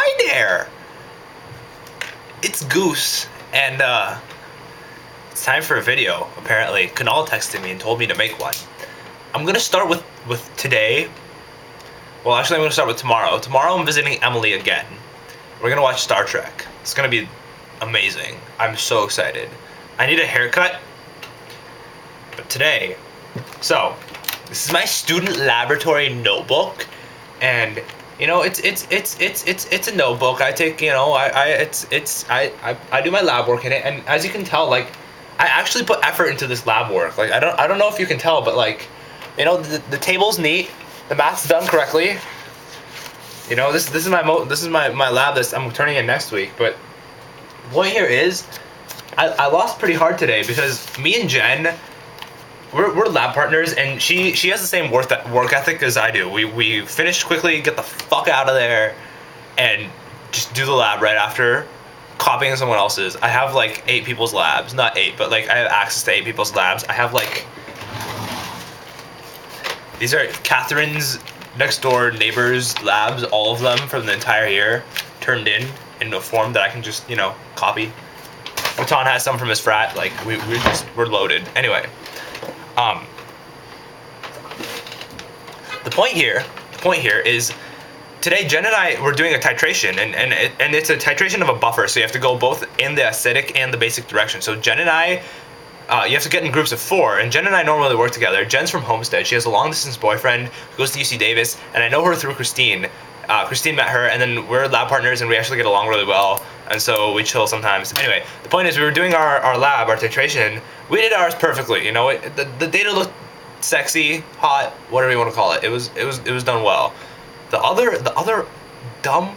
Hi there! It's Goose, and it's time for a video, apparently. Kunal texted me and told me to make one. I'm gonna start with today. Well, actually, I'm gonna start with tomorrow. Tomorrow, I'm visiting Emily again. We're gonna watch Star Trek. It's gonna be amazing. I'm so excited. I need a haircut, but today. So, this is my student laboratory notebook, and you know, it's a notebook. I take, you know, I do my lab work in it, and as you can tell, like, I actually put effort into this lab work. Like, I don't know if you can tell, but like, you know, the table's neat, the math's done correctly. You know, this is my lab that I'm turning in next week. But the point here is, I lost pretty hard today because me and Jen, we're lab partners, and she has the same work ethic as I do. We finish quickly, get the fuck out of there, and just do the lab right after, copying someone else's. I have like 8 people's labs, not 8, but like I have access to 8 people's labs. I have like, these are Catherine's next door neighbors' labs, all of them from the entire year, turned in a form that I can just, you know, copy. Matan has some from his frat. Like we're loaded. Anyway. The point here is today Jen and I were doing a titration, and it's a titration of a buffer, so you have to go both in the acidic and the basic direction. So Jen and I, you have to get in groups of 4, and Jen and I normally work together. Jen's from Homestead. She has a long distance boyfriend who goes to UC Davis, and I know her through Christine. Christine met her, and then we're lab partners, and we actually get along really well, and so we chill sometimes. Anyway, the point is we were doing our lab, our titration. We did ours perfectly. You know, the data looked sexy, hot, whatever you want to call it. It was done well. The other dumb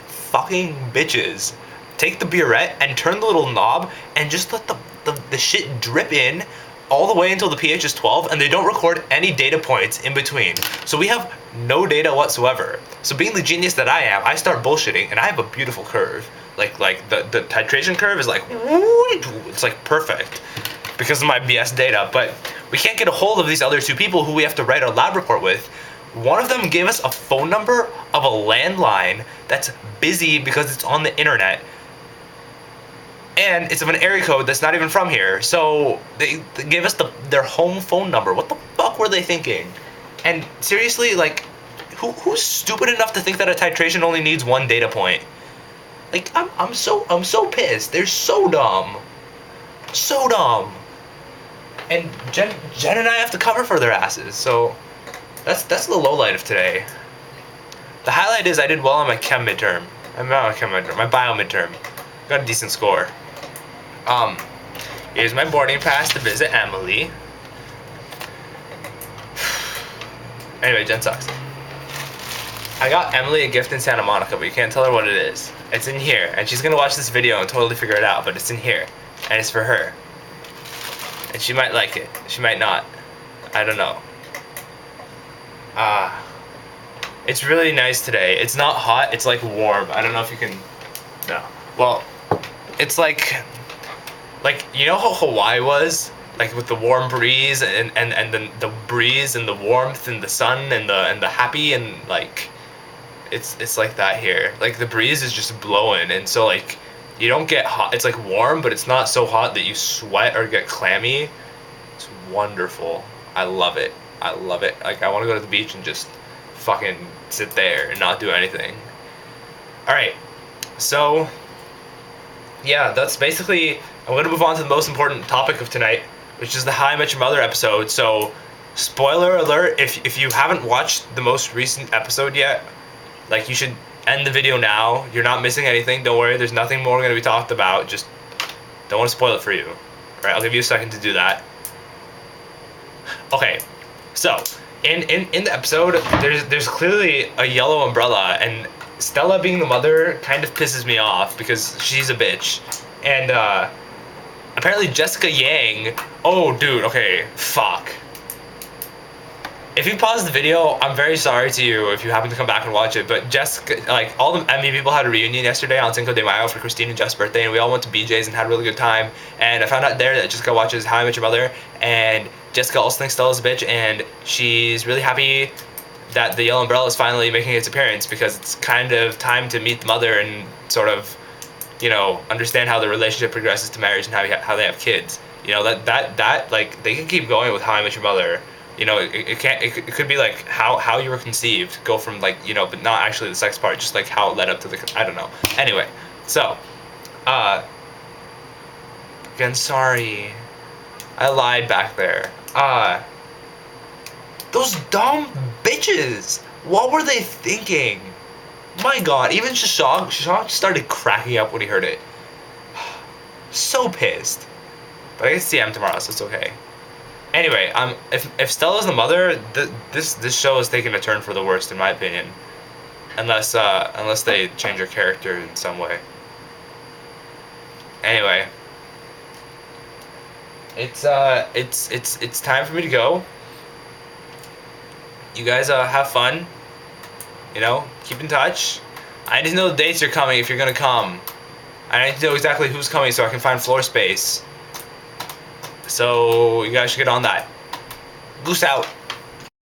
fucking bitches take the burette and turn the little knob and just let the shit drip in all the way until the pH is 12, and they don't record any data points in between. So we have no data whatsoever. So being the genius that I am, I start bullshitting, and I have a beautiful curve. Like the titration curve is like, it's like perfect because of my BS data. But we can't get a hold of these other 2 people who we have to write our lab report with. One of them gave us a phone number of a landline that's busy because it's on the internet, and it's of an area code that's not even from here. So they gave us their home phone number. What the fuck were they thinking? And seriously, like, who's stupid enough to think that a titration only needs 1 data point? Like, I'm so pissed. They're so dumb. So dumb. And Jen and I have to cover for their asses. So that's the low light of today. The highlight is I did well on my chem midterm. My bio midterm. Got a decent score. Here's my boarding pass to visit Emily. Anyway, Jen sucks. I got Emily a gift in Santa Monica, but you can't tell her what it is. It's in here, and she's gonna watch this video and totally figure it out, but it's in here, and it's for her. And she might like it. She might not. I don't know. It's really nice today. It's not hot, it's like warm. I don't know if you can... No. Well, it's like, you know how Hawaii was? Like with the warm breeze and the breeze and the warmth and the sun and the happy, and like it's like that here. Like the breeze is just blowing, and so like you don't get hot. It's like warm, but it's not so hot that you sweat or get clammy. It's wonderful. I love it. I love it. Like I want to go to the beach and just fucking sit there and not do anything. All right. So yeah, that's basically, I'm going to move on to the most important topic of tonight, which is the How I Met Your Mother episode. So, spoiler alert, if you haven't watched the most recent episode yet, like, you should end the video now. You're not missing anything. Don't worry, there's nothing more going to be talked about. Just don't want to spoil it for you. All right, I'll give you a second to do that. Okay, so in the episode, there's clearly a yellow umbrella, and Stella being the mother kind of pisses me off because she's a bitch. And apparently Jessica Yang, oh dude, okay, fuck. If you pause the video, I'm very sorry to you if you happen to come back and watch it, but Jessica, like, all the Emmy people had a reunion yesterday on Cinco de Mayo for Christine and Jeff's birthday, and we all went to BJ's and had a really good time. And I found out there that Jessica watches How I Met Your Mother, and Jessica also thinks Stella's a bitch, and she's really happy that the yellow umbrella is finally making its appearance, because it's kind of time to meet the mother and sort of, understand how the relationship progresses to marriage and how they have kids. That like, they can keep going with How I Met Your Mother. It could be like how you were conceived, go from like, but not actually the sex part, just like how it led up to the, I don't know. Anyway, so, again, sorry, I lied back there. Those dumb bitches, what were they thinking? My god, even Shashank started cracking up when he heard it. So pissed. But I get to see him tomorrow, so it's okay. Anyway, if Stella's the mother, this show is taking a turn for the worst, in my opinion. Unless they change her character in some way. Anyway, it's time for me to go. You guys have fun. Keep in touch. I need to know the dates you're coming, if you're gonna come. I need to know exactly who's coming so I can find floor space. So you guys should get on that. Goose out.